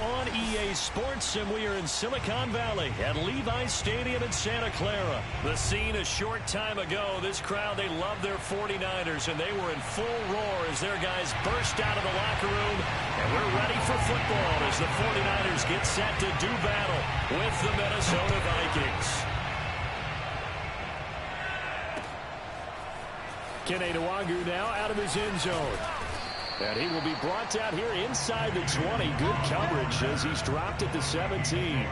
on EA Sports, and we are in Silicon Valley at Levi's Stadium in Santa Clara. The scene a short time ago. This crowd, they love their 49ers, and they were in full roar as their guys burst out of the locker room. And we're ready for football as the 49ers get set to do battle with the Minnesota Vikings. KINJKK now out of his end zone. And he will be brought down here inside the 20. Good coverage as he's dropped at the 17.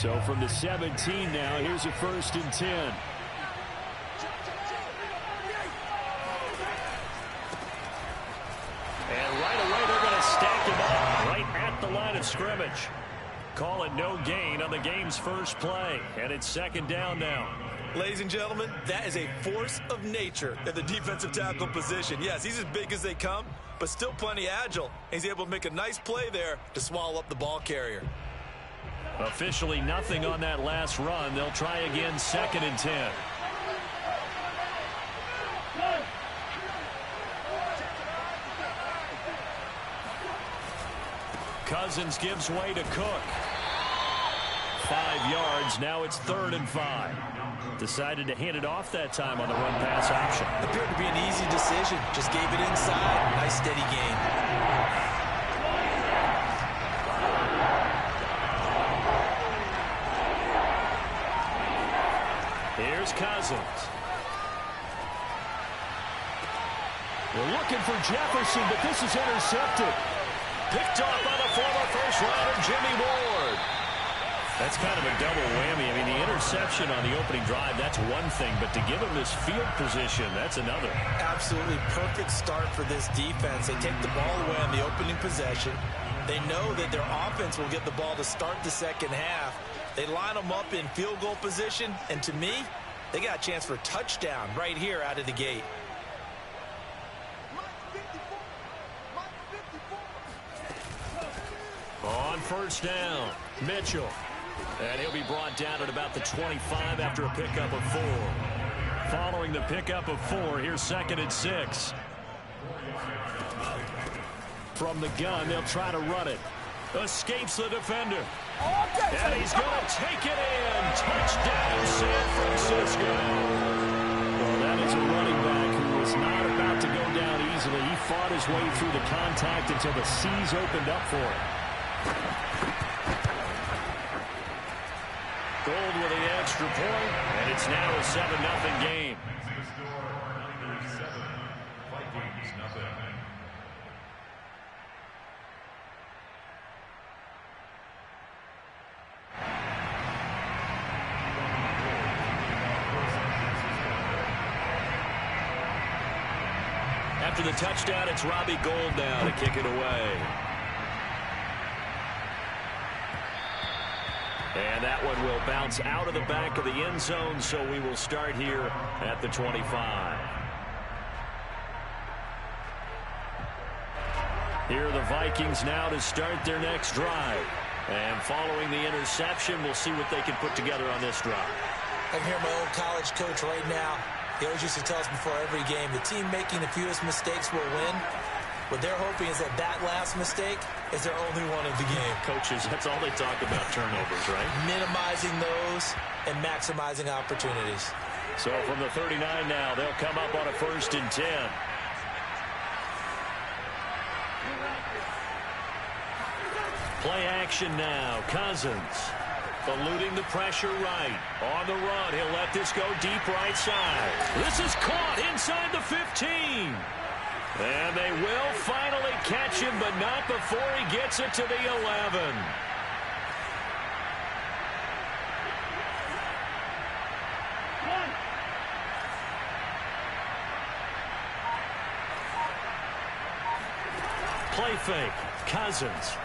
So from the 17 now, here's a 1st and 10. And right away, they're going to stack him up right at the line of scrimmage. Call it no gain on the game's first play. And it's 2nd down now. Ladies and gentlemen, that is a force of nature at the defensive tackle position. Yes, he's as big as they come, but still plenty agile. He's able to make a nice play there to swallow up the ball carrier. Officially nothing on that last run. They'll try again, 2nd and 10. Cousins gives way to Cook. 5 yards. Now it's 3rd and 5. Decided to hand it off that time on the run-pass option. Appeared to be an easy decision. Just gave it inside. Nice steady gain. Here's Cousins. We're looking for Jefferson, but this is intercepted. Picked off by the former first-rounder Jimmy Ward. That's kind of a double whammy. I mean, the interception on the opening drive, that's one thing, but to give him this field position, that's another. Absolutely perfect start for this defense. They take the ball away on the opening possession. They know that their offense will get the ball to start the second half. They line them up in field goal position, and to me, they got a chance for a touchdown right here out of the gate. On 1st down, Mitchell. And he'll be brought down at about the 25 after a pickup of 4. Following the pickup of 4, here's 2nd and 6. From the gun, they'll try to run it. Escapes the defender. And he's going to take it in. Touchdown, San Francisco. Well, that is a running back who was not about to go down easily. He fought his way through the contact until the C's opened up for him. Gold with the extra point, and it's now a 7-0 game. After the touchdown, it's Robbie Gould now to kick it away. And that one will bounce out of the back of the end zone, so we will start here at the 25. Here are the Vikings now to start their next drive. And following the interception, we'll see what they can put together on this drive. I'm here, my old college coach right now. He always used to tell us before every game, the team making the fewest mistakes will win. What they're hoping is that that last mistake is their only one of the game. Coaches, that's all they talk about, turnovers, right? Minimizing those and maximizing opportunities. So from the 39 now, they'll come up on a 1st and 10. Play action now. Cousins eluding the pressure right. On the run, he'll let this go deep right side. This is caught inside the 15. And they will finally catch him, but not before he gets it to the 11. Play fake. Cousins.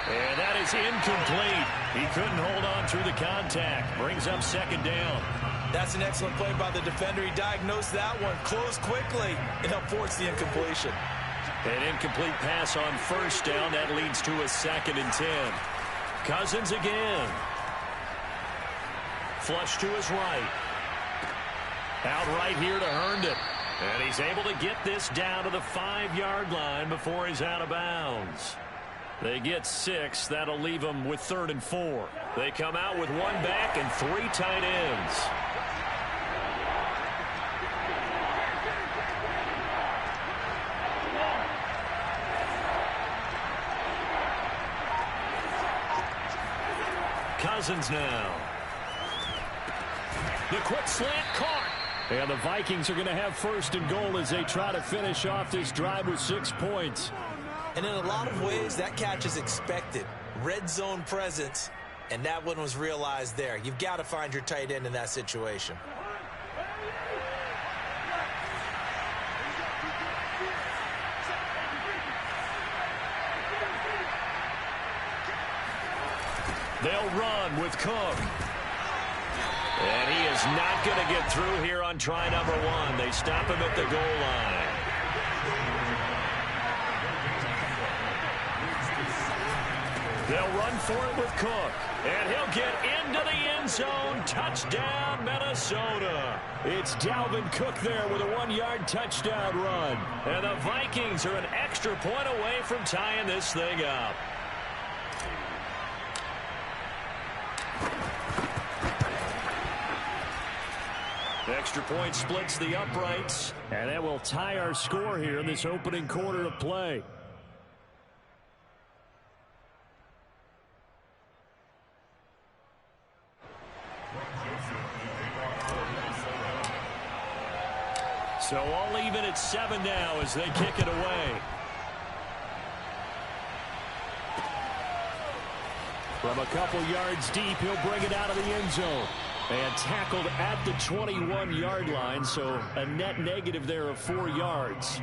And that is incomplete. He couldn't hold on through the contact. Brings up 2nd down. That's an excellent play by the defender. He diagnosed that one, closed quickly, and helped force the incompletion. An incomplete pass on 1st down. That leads to a 2nd and 10. Cousins again. Flush to his right. Out right here to Herndon. And he's able to get this down to the 5-yard line before he's out of bounds. They get 6. That'll leave them with 3rd and 4. They come out with 1 back and 3 tight ends. Cousins now. The quick slant caught. And the Vikings are going to have 1st and goal as they try to finish off this drive with 6 points. And in a lot of ways, that catch is expected. Red zone presence, and that one was realized there. You've got to find your tight end in that situation. They'll run with Cook. And he is not going to get through here on try number 1. They stop him at the goal line. They'll run for it with Cook. And he'll get into the end zone. Touchdown, Minnesota. It's Dalvin Cook there with a 1-yard touchdown run. And the Vikings are an extra point away from tying this thing up. Extra point splits the uprights, and that will tie our score here in this opening quarter of play. So all even at 7 now as they kick it away. From a couple yards deep, he'll bring it out of the end zone. And tackled at the 21-yard line, so a net negative there of 4 yards.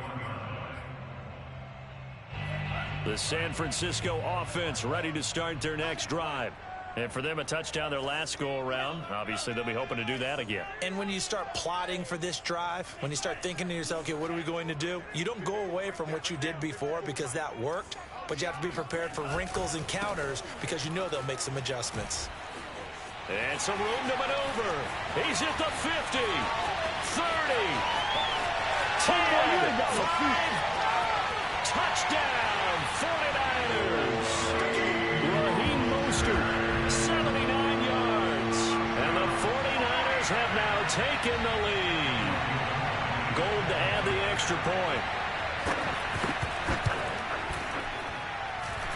The San Francisco offense ready to start their next drive. And for them, a touchdown their last go-around. Obviously, they'll be hoping to do that again. And when you start plotting for this drive, when you start thinking to yourself, okay, what are we going to do? You don't go away from what you did before because that worked, but you have to be prepared for wrinkles and counters because you know they'll make some adjustments. And some room to maneuver. He's at the 50, 30, 10, 5. Touchdown, 49ers. Raheem Mostert, 79 yards. And the 49ers have now taken the lead. Gold to add the extra point.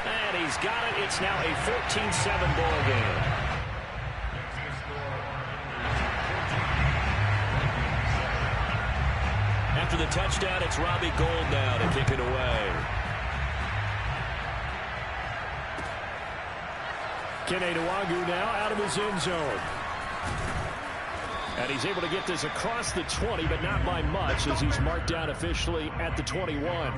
And he's got it. It's now a 14-7 ball game. After the touchdown, it's Robbie Gould now to kick it away. Kene Nwangwu now out of his end zone. And he's able to get this across the 20, but not by much as he's marked down officially at the 21.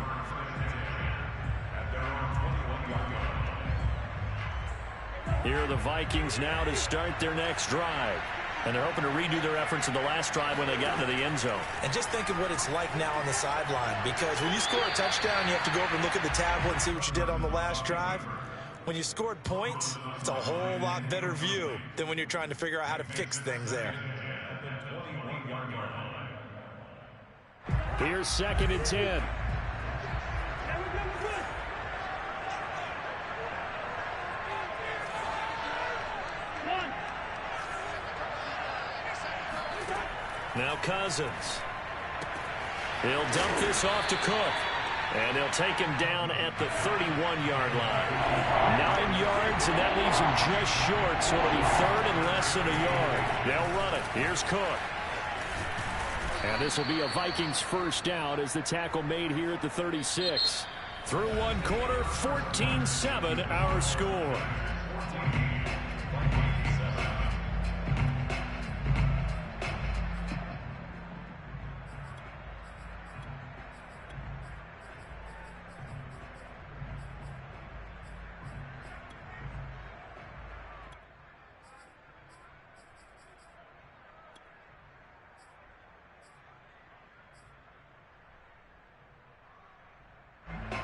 Here are the Vikings now to start their next drive. And they're hoping to redo their efforts in the last drive when they got into the end zone. And just think of what it's like now on the sideline, because when you score a touchdown, you have to go over and look at the tablet and see what you did on the last drive. When you scored points, it's a whole lot better view than when you're trying to figure out how to fix things there. Here's 2nd and 10. Now Cousins. He'll dump this off to Cook. And they'll take him down at the 31-yard line. 9 yards, and that leaves him just short, so it'll be 3rd and less than a yard. They'll run it. Here's Cook. And this will be a Vikings first down as the tackle made here at the 36. Through 1 quarter, 14-7 our score.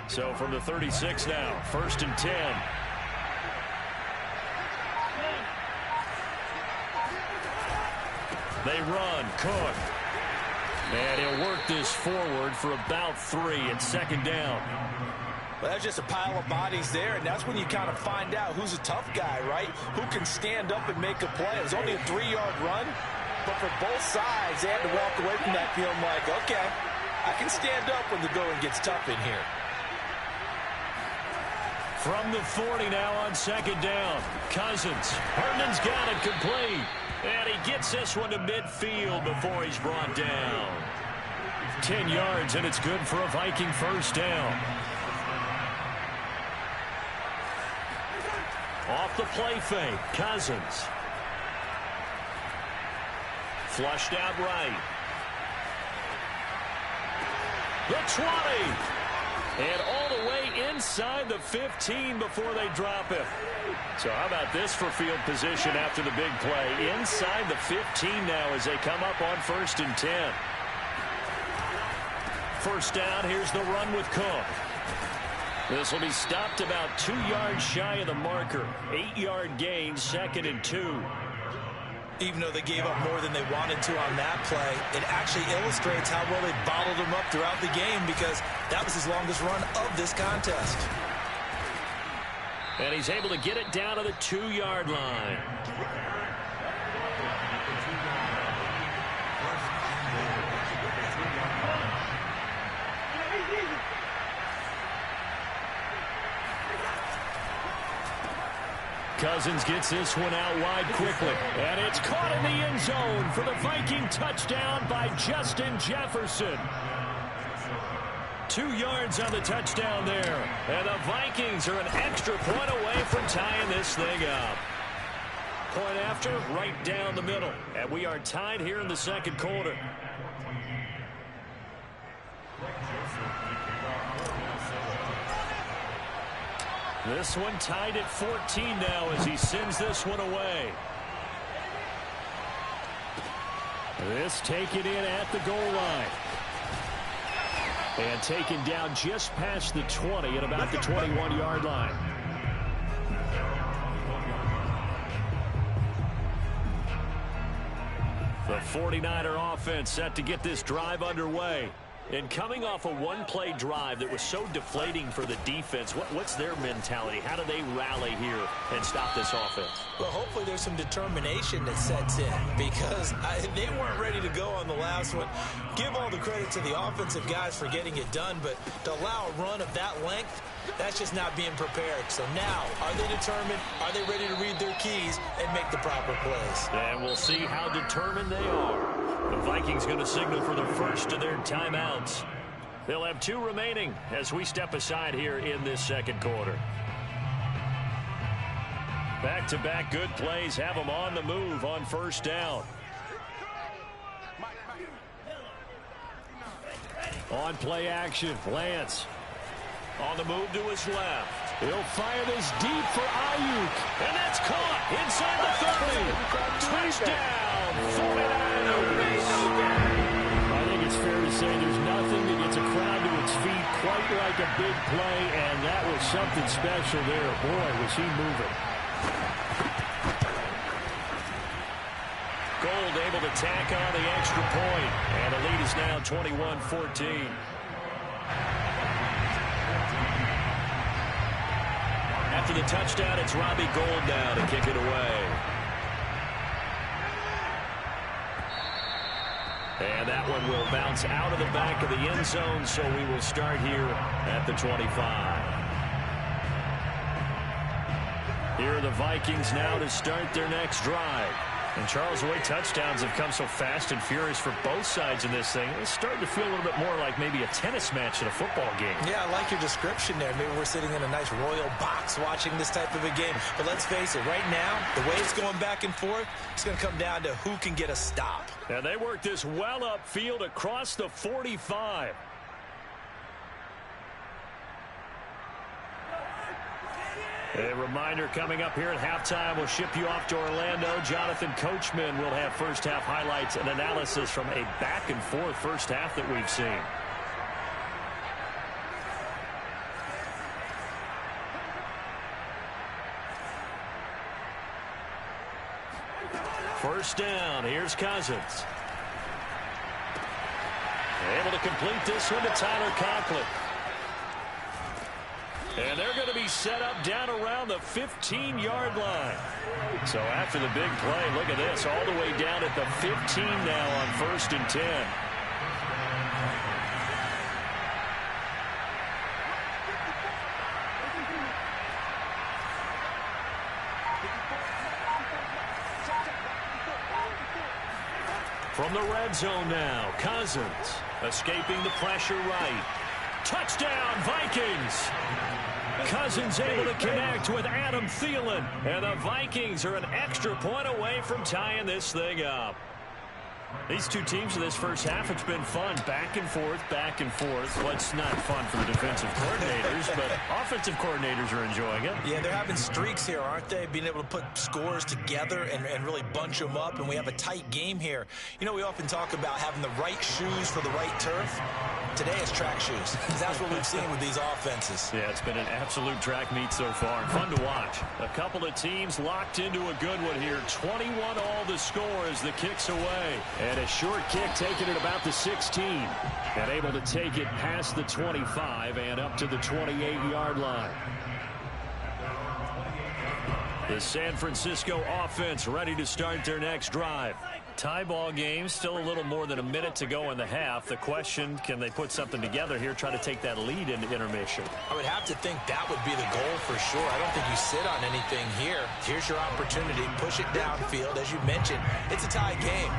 So from the 36 now, 1st and 10. They run. Cook. And he'll work this forward for about 3 and second down. Well, that's just a pile of bodies there, and that's when you kind of find out who's a tough guy, right? Who can stand up and make a play. It was only a 3-yard run, but for both sides, they had to walk away from that feeling like, okay, I can stand up when the going gets tough in here. From the 40 now on second down. Cousins. Herndon's got it complete. And he gets this one to midfield before he's brought down. 10 yards, and it's good for a Viking first down. Off the play fake, Cousins. Flushed out right. The 20. And all the way inside the 15 before they drop it. So how about this for field position after the big play? Inside the 15 now as they come up on 1st and 10. First down, here's the run with Cook. This will be stopped about 2 yards shy of the marker. 8-yard gain, 2nd and 2. Even though they gave up more than they wanted to on that play, it actually illustrates how well they bottled them up throughout the game because that was his longest run of this contest. And he's able to get it down to the 2-yard line. Cousins gets this one out wide quickly. And it's caught in the end zone for the Viking touchdown by Justin Jefferson. 2 yards on the touchdown there. And the Vikings are an extra point away from tying this thing up. Point after, right down the middle. And we are tied here in the second quarter. This one tied at 14 now as he sends this one away. This taken in at the goal line. And taken down just past the 20 at about the 21-yard line. The 49er offense set to get this drive underway. And coming off a one-play drive that was so deflating for the defense, what's their mentality? How do they rally here and stop this offense? Well, hopefully there's some determination that sets in because they weren't ready to go on the last one. Give all the credit to the offensive guys for getting it done, but to allow a run of that length, that's just not being prepared. So now, are they determined? Are they ready to read their keys and make the proper plays? And we'll see how determined they are. The Vikings going to signal for the first of their timeouts. They'll have 2 remaining as we step aside here in this second quarter. Back-to-back good plays have them on the move on first down. On play action, Lance. On the move to his left. He'll fire this deep for Ayuk. And that's caught inside the 30. Touchdown, 49ers. I think it's fair to say there's nothing that gets a crowd to its feet quite like a big play, and that was something special there. Boy, was he moving. Gold able to tack on the extra point, and the lead is now 21-14. After the touchdown, it's Robbie Gould now to kick it away. And that one will bounce out of the back of the end zone, so we will start here at the 25. Here are the Vikings now to start their next drive. And Charles, the way touchdowns have come so fast and furious for both sides in this thing, it's starting to feel a little bit more like maybe a tennis match in a football game. Yeah, I like your description there. Maybe we're sitting in a nice royal box watching this type of a game. But let's face it, right now, the way it's going back and forth, it's going to come down to who can get a stop. And they work this well upfield across the 45. A reminder coming up here at halftime, we'll ship you off to Orlando. Jonathan Coachman will have first half highlights and analysis from a back and forth first half that we've seen. First down, here's Cousins. Able to complete this one to Tyler Conklin. And they're going to be set up down around the 15-yard line. So after the big play, look at this, all the way down at the 15 now on 1st and 10. From the red zone now, Cousins escaping the pressure right. Touchdown, Vikings! Cousins able to connect with Adam Thielen. And the Vikings are an extra point away from tying this thing up. These two teams in this first half, it's been fun. Back and forth, back and forth. Well, it's not fun for the defensive coordinators, but offensive coordinators are enjoying it. Yeah, they're having streaks here, aren't they? Being able to put scores together and really bunch them up, and we have a tight game here. You know, we often talk about having the right shoes for the right turf. Today it's track shoes. That's what we've seen with these offenses. Yeah, it's been an absolute track meet so far. Fun to watch. A couple of teams locked into a good one here. 21 all the score as the kick's away. And a short kick taken at about the 16. And able to take it past the 25 and up to the 28-yard line. The San Francisco offense ready to start their next drive. Tie ball game, still a little more than a minute to go in the half. The question, can they put something together here, try to take that lead into intermission? I would have to think that would be the goal for sure. I don't think you sit on anything here. Here's your opportunity. Push it downfield. As you mentioned, it's a tie game.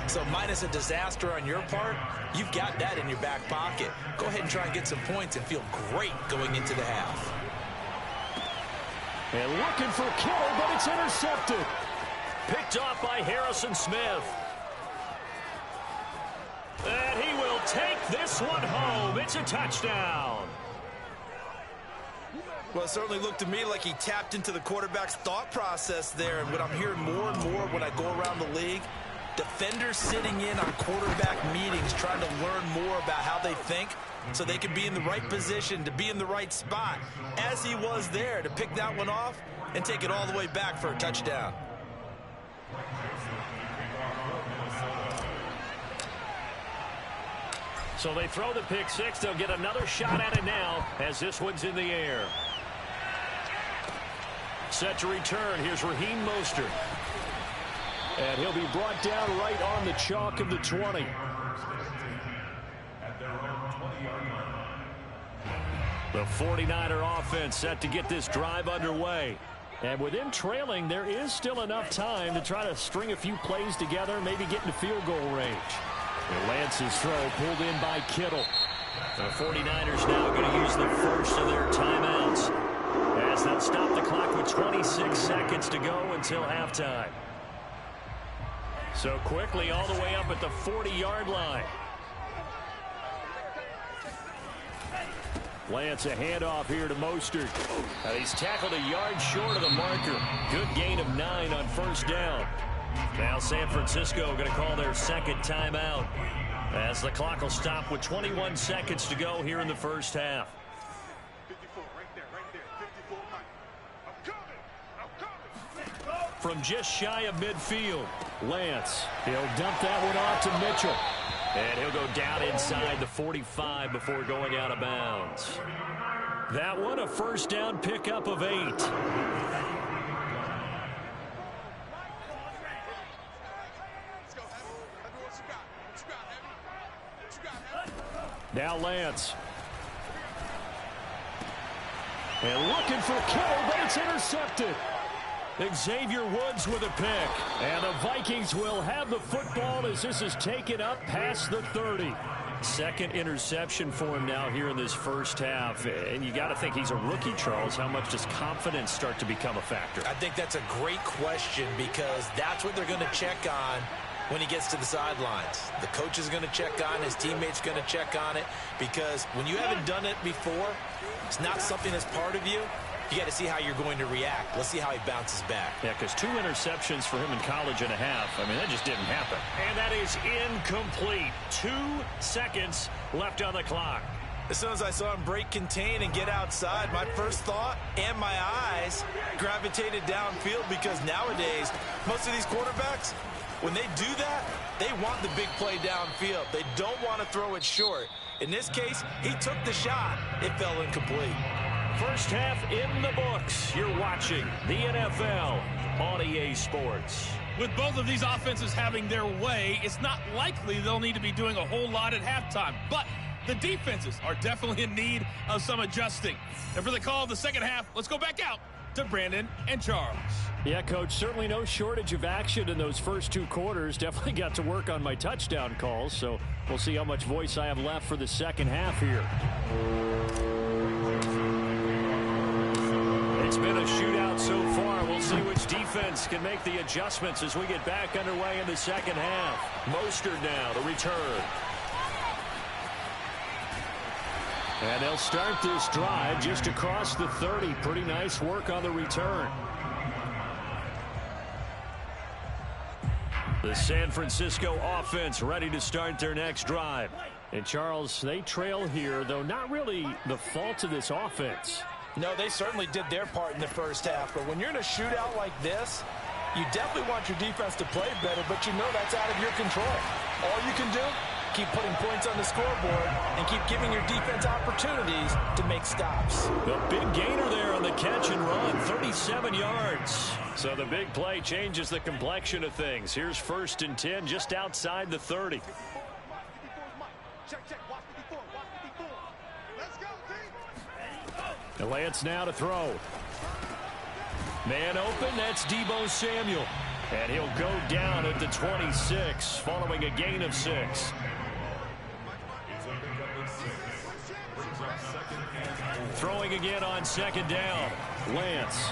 So minus a disaster on your part, you've got that in your back pocket. Go ahead and try and get some points and feel great going into the half. And looking for Kittle, but it's intercepted. Picked off by Harrison Smith. And he will take this one home. It's a touchdown. Well, it certainly looked to me like he tapped into the quarterback's thought process there. And what I'm hearing more and more when I go around the league, defenders sitting in on quarterback meetings trying to learn more about how they think so they can be in the right position to be in the right spot, as he was there to pick that one off and take it all the way back for a touchdown. So they throw the pick six. They'll get another shot at it now as this one's in the air. Set to return. Here's Raheem Mostert. And he'll be brought down right on the chalk of the 20. The 49er offense set to get this drive underway. And with them trailing, there is still enough time to try to string a few plays together, maybe get into field goal range. And Lance's throw pulled in by Kittle. The 49ers now going to use the first of their timeouts as they'll stop the clock with 26 seconds to go until halftime. So quickly all the way up at the 40-yard line. Lance, a handoff here to Mostert. He's tackled a yard short of the marker. Good gain of 9 on first down. Now San Francisco going to call their second timeout as the clock will stop with 21 seconds to go here in the first half. 54, right there, 54. I'm coming. From just shy of midfield, Lance, he'll dump that one off to Mitchell. And he'll go down inside the 45 before going out of bounds. That one, a first down pickup of 8. Now Lance. And looking for Kittle, but it's intercepted. Xavier Woods with a pick. And the Vikings will have the football as this is taken up past the 30. Second interception for him now here in this first half. And you got to think he's a rookie, Charles. How much does confidence start to become a factor? I think that's a great question because that's what they're going to check on when he gets to the sidelines. The coach is going to check on, his teammates going to check on it, because when you haven't done it before, it's not something that's part of you. You got to see how you're going to react. Let's see how he bounces back. Yeah, because 2 interceptions for him in college and a half. I mean, that just didn't happen. And that is incomplete. 2 seconds left on the clock. As soon as I saw him break contain and get outside, my first thought and my eyes gravitated downfield, because nowadays, most of these quarterbacks, when they do that, they want the big play downfield. They don't want to throw it short. In this case, he took the shot. It fell incomplete. First half in the books. You're watching the NFL on EA Sports. With both of these offenses having their way, it's not likely they'll need to be doing a whole lot at halftime. But the defenses are definitely in need of some adjusting. And for the call of the second half, let's go back out to Brandon and Charles. Yeah, Coach, certainly no shortage of action in those first two quarters. Definitely got to work on my touchdown calls, so we'll see how much voice I have left for the second half here. It's been a shootout so far. We'll see which defense can make the adjustments as we get back underway in the second half. Mostert now to return. And they'll start this drive just across the 30. Pretty nice work on the return. The San Francisco offense ready to start their next drive. And Charles, they trail here, though not really the fault of this offense. No, they certainly did their part in the first half. But when you're in a shootout like this, you definitely want your defense to play better, but you know that's out of your control. All you can do, keep putting points on the scoreboard and keep giving your defense opportunities to make stops. The big gainer there on the catch and run, 37 yards. So the big play changes the complexion of things. Here's 1st and 10 just outside the 30. And Lance now to throw. Man open, that's Deebo Samuel. And he'll go down at the 26 following a gain of 6. Throwing again on 2nd down. Lance.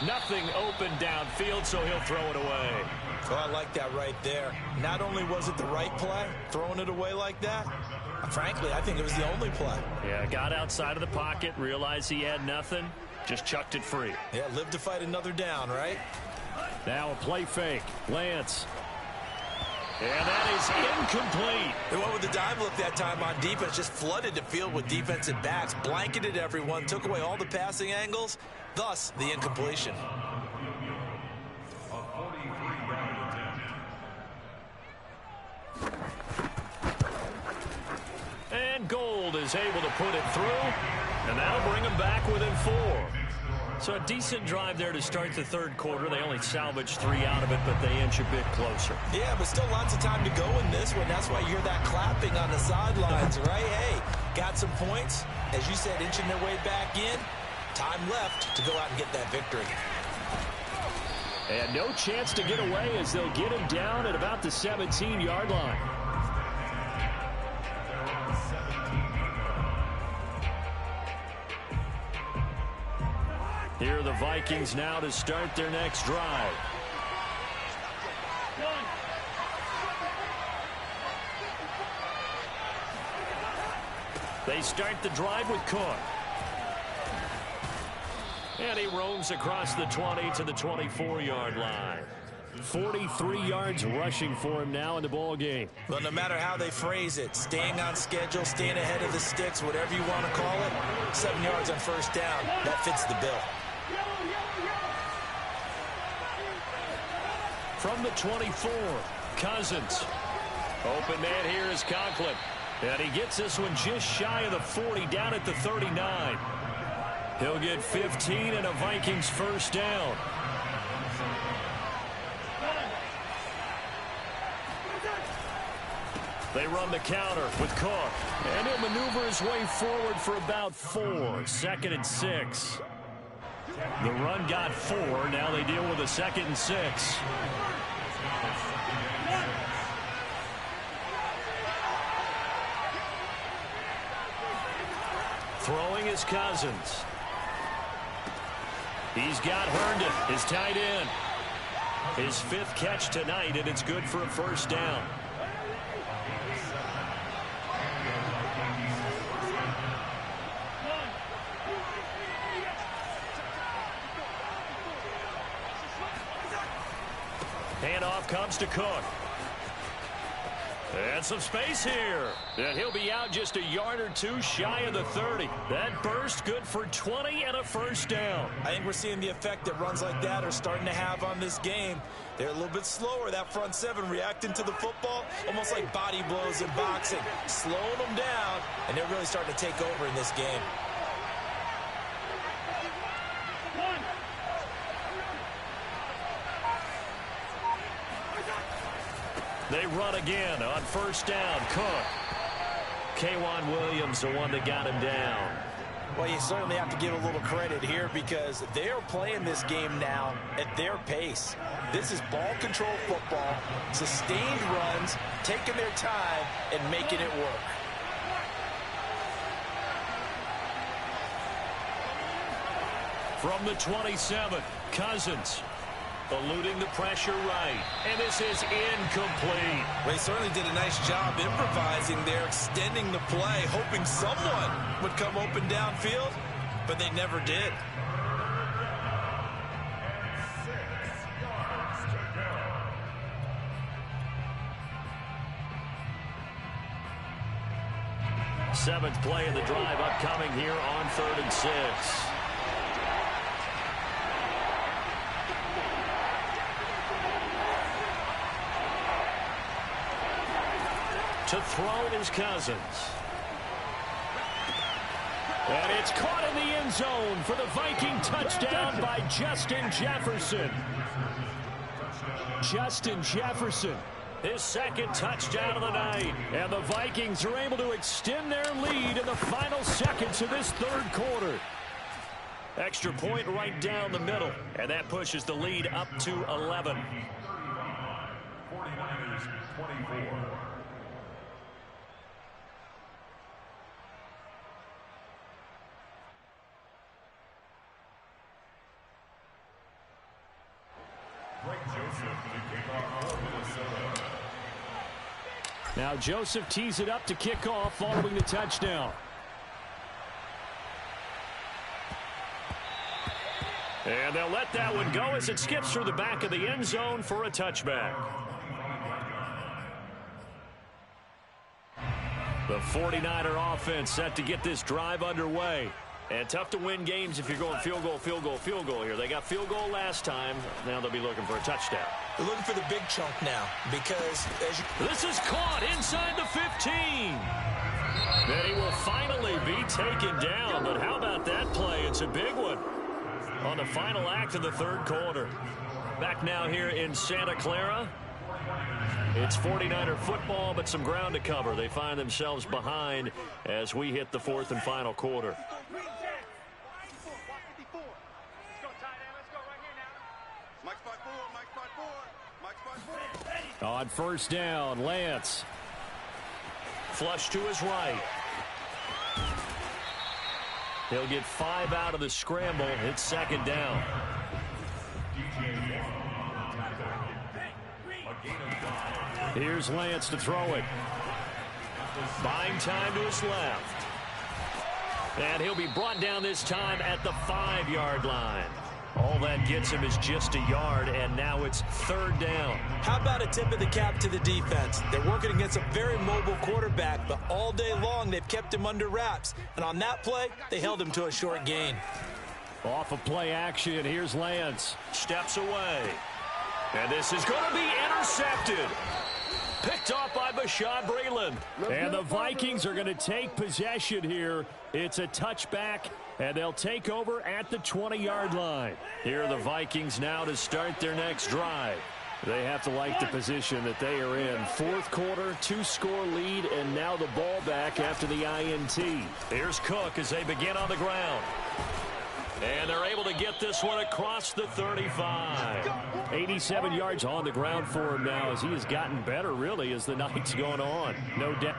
Nothing open downfield, so he'll throw it away. Oh, I like that right there. Not only was it the right play, throwing it away like that, frankly, I think it was the only play. Yeah, got outside of the pocket, realized he had nothing, just chucked it free. Yeah, live to fight another down, right? Now a play fake. Lance. And that is incomplete. They went with the dive look that time on defense, just flooded the field with defensive backs, blanketed everyone, took away all the passing angles, thus the incompletion. And Gold is able to put it through, and that'll bring him back within 4. So a decent drive there to start the 3rd quarter. They only salvaged 3 out of it, but they inch a bit closer. Yeah, but still lots of time to go in this one. That's why you hear that clapping on the sidelines, right? Hey, got some points. As you said, inching their way back in. Time left to go out and get that victory. And no chance to get away as they'll get him down at about the 17-yard line. Here are the Vikings now to start their next drive. They start the drive with Cook. And he roams across the 20 to the 24-yard line. 43 yards rushing for him now in the ball game. Well, no matter how they phrase it, staying on schedule, staying ahead of the sticks, whatever you want to call it, 7 yards on 1st down, that fits the bill. From the 24, Cousins. Open man here is Conklin. And he gets this one just shy of the 40, down at the 39. He'll get 15 and a Vikings 1st down. They run the counter with Cook. And he'll maneuver his way forward for about 4. 2nd and 6. The run got 4. Now they deal with a 2nd and 6. Throwing is Cousins. He's got Herndon, his tight end. His 5th catch tonight, and it's good for a 1st down. Handoff comes to Cook. And some space here. And he'll be out just a yard or two shy of the 30. That burst good for 20 and a first down. I think we're seeing the effect that runs like that are starting to have on this game. They're a little bit slower, that front seven, reacting to the football, almost like body blows in boxing, slowing them down, and they're really starting to take over in this game. They run again on first down. Cook. K'Wan Williams, the one that got him down. Well, you certainly have to give a little credit here because they're playing this game now at their pace. This is ball control football, sustained runs, taking their time and making it work. From the 27, Cousins. Eluding the pressure right. And this is incomplete. They certainly did a nice job improvising there, extending the play, hoping someone would come open downfield, but they never did. Seventh play of the drive upcoming here on 3rd and 6. To throw is Cousins. And it's caught in the end zone for the Viking touchdown by Justin Jefferson. Justin Jefferson, his second touchdown of the night. And the Vikings are able to extend their lead in the final seconds of this 3rd quarter. Extra point right down the middle. And that pushes the lead up to 11. 49ers 24. Now Joseph tees it up to kick off following the touchdown. And they'll let that one go as it skips through the back of the end zone for a touchback. The 49er offense set to get this drive underway. And tough to win games if you're going field goal, field goal, field goal here. They got field goal last time. Now they'll be looking for a touchdown. They're looking for the big chunk now because this is caught inside the 15. Then he will finally be taken down. But how about that play? It's a big one on the final act of the 3rd quarter. Back now here in Santa Clara. It's 49er football, but some ground to cover. They find themselves behind as we hit the 4th and final quarter. On first down, Lance. Flush to his right. He'll get 5 out of the scramble. It's 2nd down. Here's Lance to throw it. Buying time to his left. And he'll be brought down this time at the 5-yard line. All that gets him is just a yard, and now it's 3rd down. How about a tip of the cap to the defense? They're working against a very mobile quarterback, but all day long they've kept him under wraps. And on that play, they held him to a short gain. Off of play action, here's Lance. Steps away. And this is going to be intercepted. Picked off by Bashaud Breeland. And the Vikings are going to take possession here. It's a touchback, and they'll take over at the 20-yard line. Here are the Vikings now to start their next drive. They have to like the position that they are in. 4th quarter, 2-score lead, and now the ball back after the INT. Here's Cook as they begin on the ground. And they're able to get this one across the 35. 87 yards on the ground for him now as he has gotten better, really, as the night's going on. No doubt.